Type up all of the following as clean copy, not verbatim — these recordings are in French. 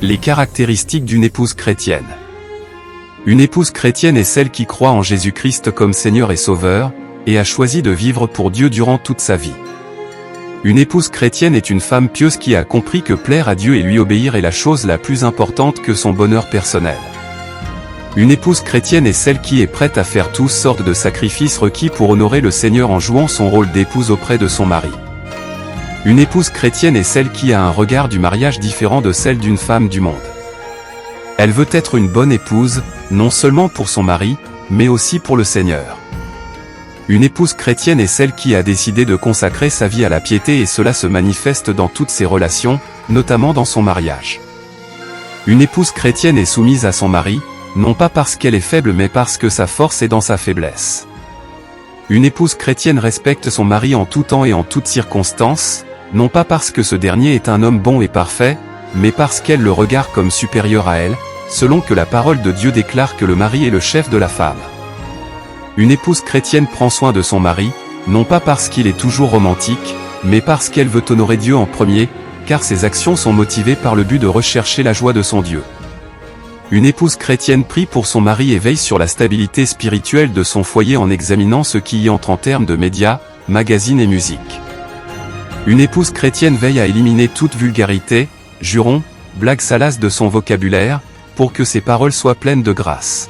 Les caractéristiques d'une épouse chrétienne. Une épouse chrétienne est celle qui croit en Jésus-Christ comme Seigneur et Sauveur, et a choisi de vivre pour Dieu durant toute sa vie. Une épouse chrétienne est une femme pieuse qui a compris que plaire à Dieu et lui obéir est la chose la plus importante que son bonheur personnel. Une épouse chrétienne est celle qui est prête à faire toutes sortes de sacrifices requis pour honorer le Seigneur en jouant son rôle d'épouse auprès de son mari. Une épouse chrétienne est celle qui a un regard du mariage différent de celle d'une femme du monde. Elle veut être une bonne épouse, non seulement pour son mari, mais aussi pour le Seigneur. Une épouse chrétienne est celle qui a décidé de consacrer sa vie à la piété et cela se manifeste dans toutes ses relations, notamment dans son mariage. Une épouse chrétienne est soumise à son mari, non pas parce qu'elle est faible mais parce que sa force est dans sa faiblesse. Une épouse chrétienne respecte son mari en tout temps et en toutes circonstances, non pas parce que ce dernier est un homme bon et parfait, mais parce qu'elle le regarde comme supérieur à elle, selon que la parole de Dieu déclare que le mari est le chef de la femme. Une épouse chrétienne prend soin de son mari, non pas parce qu'il est toujours romantique, mais parce qu'elle veut honorer Dieu en premier, car ses actions sont motivées par le but de rechercher la joie de son Dieu. Une épouse chrétienne prie pour son mari et veille sur la stabilité spirituelle de son foyer en examinant ce qui y entre en termes de médias, magazines et musique. Une épouse chrétienne veille à éliminer toute vulgarité, jurons, blagues salaces de son vocabulaire, pour que ses paroles soient pleines de grâce.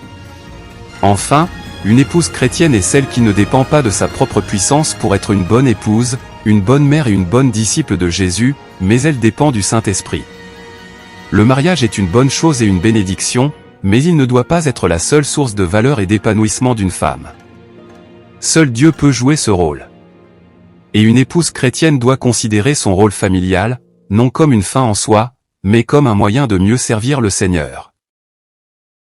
Enfin, une épouse chrétienne est celle qui ne dépend pas de sa propre puissance pour être une bonne épouse, une bonne mère et une bonne disciple de Jésus, mais elle dépend du Saint-Esprit. Le mariage est une bonne chose et une bénédiction, mais il ne doit pas être la seule source de valeur et d'épanouissement d'une femme. Seul Dieu peut jouer ce rôle. Et une épouse chrétienne doit considérer son rôle familial, non comme une fin en soi, mais comme un moyen de mieux servir le Seigneur.